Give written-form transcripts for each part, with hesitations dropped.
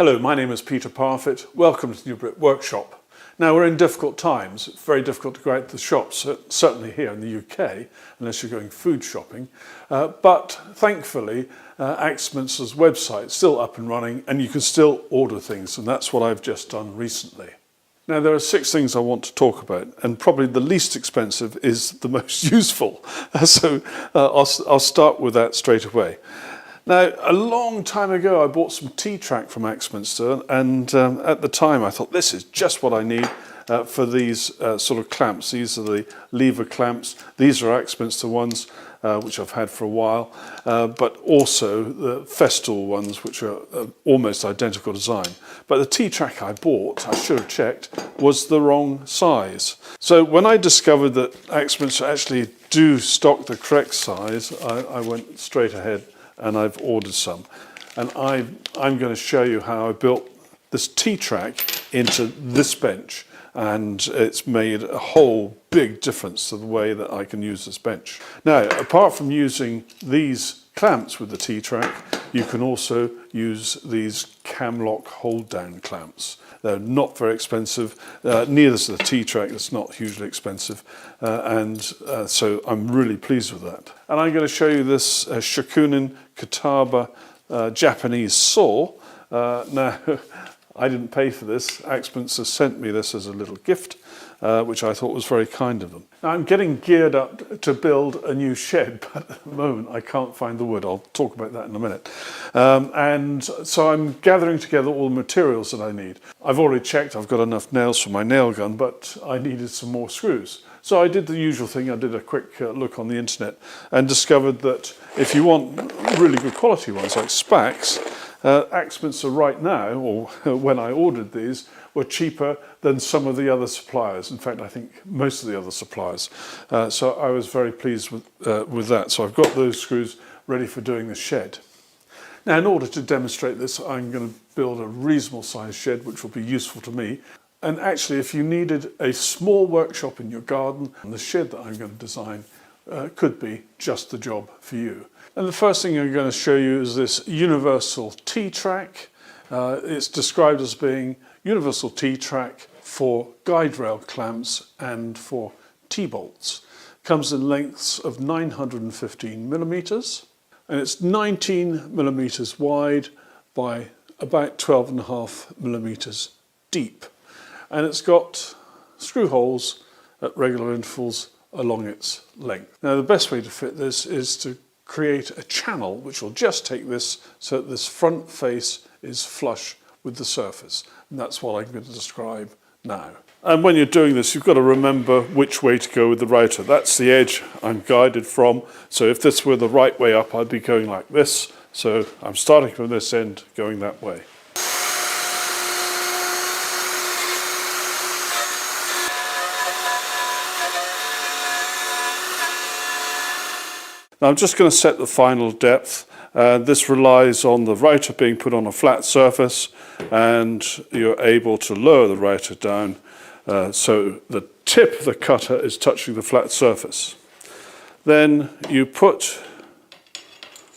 Hello, my name is Peter Parfitt. Welcome to the new Brit Workshop. Now, we're in difficult times. It's very difficult to go out to the shops, certainly here in the UK, unless you're going food shopping. But thankfully, Axminster's website is still up and running and you can still order things, and that's what I've just done recently. Now, there are 6 things I want to talk about, and probably the least expensive is the most useful. So I'll start with that straight away. Now, a long time ago, I bought some T-track from Axminster, and at the time I thought, this is just what I need for these sort of clamps. These are the lever clamps. These are Axminster ones, which I've had for a while, but also the Festool ones, which are almost identical design. But the T-track I bought, I should have checked, was the wrong size. So when I discovered that Axminster actually do stock the correct size, I went straight ahead and I've ordered some. And I'm going to show you how I built this T-track into this bench, and it's made a whole big difference to the way that I can use this bench. Now, apart from using these clamps with the T-track, you can also use these Camlock hold down clamps. They're not very expensive, neither is the T-track, it's not hugely expensive, so I'm really pleased with that. And I'm going to show you this Shakunin Kataba Japanese saw. Now, I didn't pay for this. Axminster sent me this as a little gift, which I thought was very kind of them. Now, I'm getting geared up to build a new shed, but at the moment I can't find the wood. I'll talk about that in a minute. And so I'm gathering together all the materials that I need. I've already checked, I've got enough nails for my nail gun, but I needed some more screws. So I did the usual thing. I did a quick look on the internet and discovered that if you want really good quality ones like Spax, Axminster right now, or when I ordered these, were cheaper than some of the other suppliers. In fact, I think most of the other suppliers. So I was very pleased with that. So I've got those screws ready for doing the shed. Now, in order to demonstrate this, I'm going to build a reasonable sized shed, which will be useful to me. And actually, if you needed a small workshop in your garden, the shed that I'm going to design could be just the job for you. And the first thing I'm going to show you is this universal T-track. It's described as being universal T-track for guide rail clamps and for T-bolts. Comes in lengths of 915 millimeters, and it's 19 millimeters wide by about 12.5 millimeters deep. And it's got screw holes at regular intervals along its length. Now, the best way to fit this is to create a channel which will just take this so that this front face is flush with the surface. And that's what I'm going to describe now. And when you're doing this, you've got to remember which way to go with the router. That's the edge I'm guided from. So if this were the right way up, I'd be going like this. So I'm starting from this end, going that way. Now I'm just going to set the final depth. This relies on the router being put on a flat surface, and you're able to lower the router down so the tip of the cutter is touching the flat surface. Then you put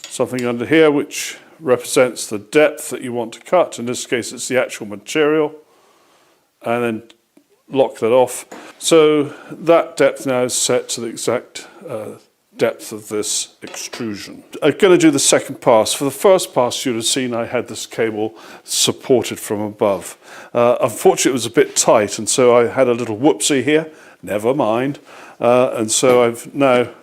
something under here which represents the depth that you want to cut. In this case, it's the actual material, and then lock that off. So that depth now is set to the exact depth of this extrusion. I'm going to do the second pass. For the first pass, you'd have seen I had this cable supported from above. Unfortunately, it was a bit tight, and so I had a little whoopsie here. Never mind. And so I've now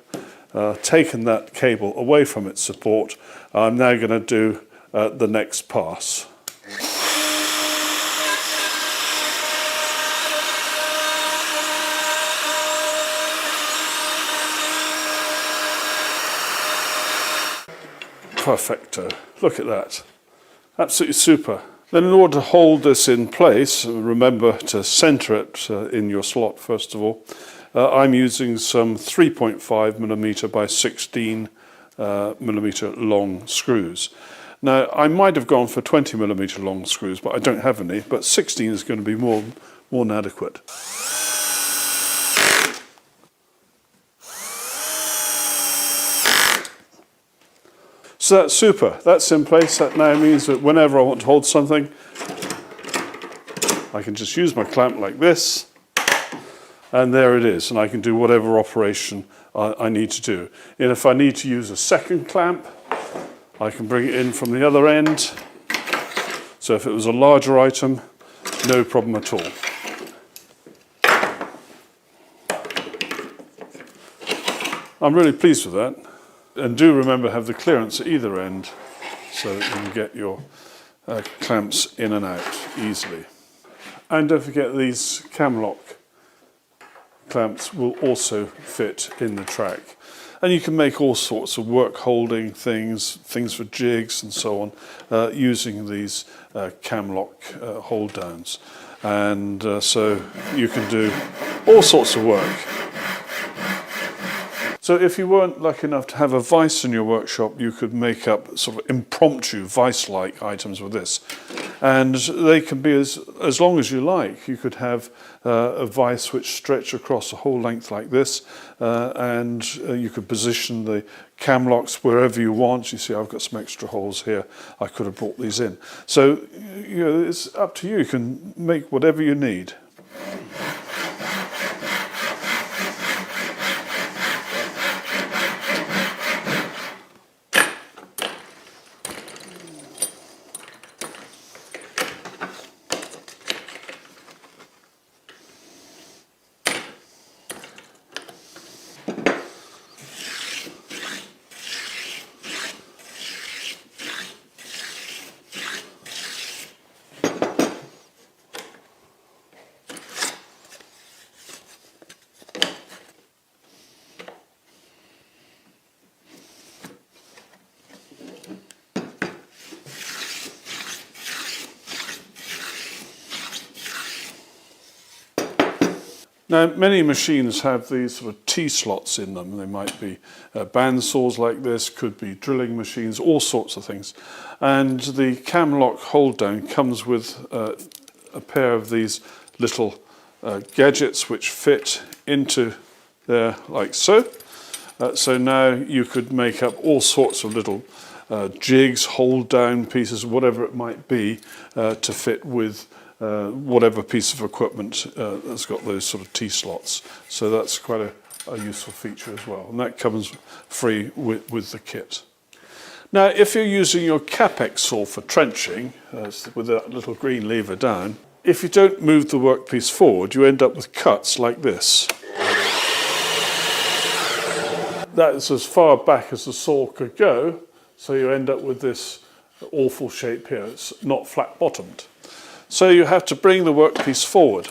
taken that cable away from its support. I'm now going to do the next pass. Perfecto. Look at that. Absolutely super. Then in order to hold this in place, remember to center it in your slot first of all. I'm using some 3.5 millimeter by 16 millimeter long screws. Now, I might have gone for 20 millimeter long screws, but I don't have any, but 16 is going to be more than adequate. So that's super. That's in place. That now means that whenever I want to hold something, I can just use my clamp like this, and there it is, and I can do whatever operation I need to do. And if I need to use a second clamp, I can bring it in from the other end. So if it was a larger item, no problem at all. I'm really pleased with that. And do remember, have the clearance at either end so that you can get your clamps in and out easily. And don't forget, these cam lock clamps will also fit in the track. And you can make all sorts of work holding things for jigs and so on, using these cam lock hold downs. And so you can do all sorts of work. So if you weren't lucky enough to have a vise in your workshop, you could make up sort of impromptu vise-like items with this. And they can be as long as you like. You could have a vise which stretch across the whole length like this, and you could position the cam locks wherever you want. You see, I've got some extra holes here. I could have brought these in. So it's up to you. You can make whatever you need. Now, many machines have these sort of T-slots in them. They might be band saws like this, could be drilling machines, all sorts of things. And the cam lock hold down comes with a pair of these little gadgets which fit into there like so. So now you could make up all sorts of little jigs, hold down pieces, whatever it might be, to fit with whatever piece of equipment that's got those sort of T-slots. So that's quite a useful feature as well. And that comes free with the kit. Now, if you're using your Capex saw for trenching, with that little green lever down, if you don't move the workpiece forward, you end up with cuts like this. That's as far back as the saw could go, so you end up with this awful shape here. It's not flat bottomed. So you have to bring the workpiece forward.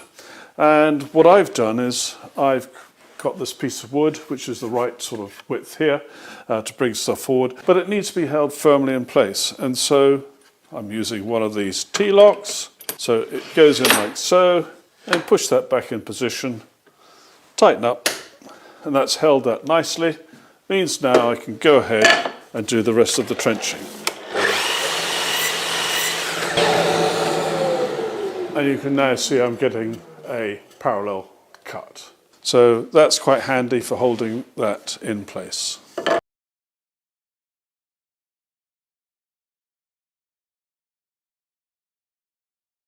And what I've done is I've got this piece of wood, which is the right sort of width here, to bring stuff forward, but it needs to be held firmly in place. And so I'm using one of these T-locks. So it goes in like so, and push that back in position, tighten up, and that's held that nicely. Means now I can go ahead and do the rest of the trenching. And you can now see I'm getting a parallel cut. So that's quite handy for holding that in place.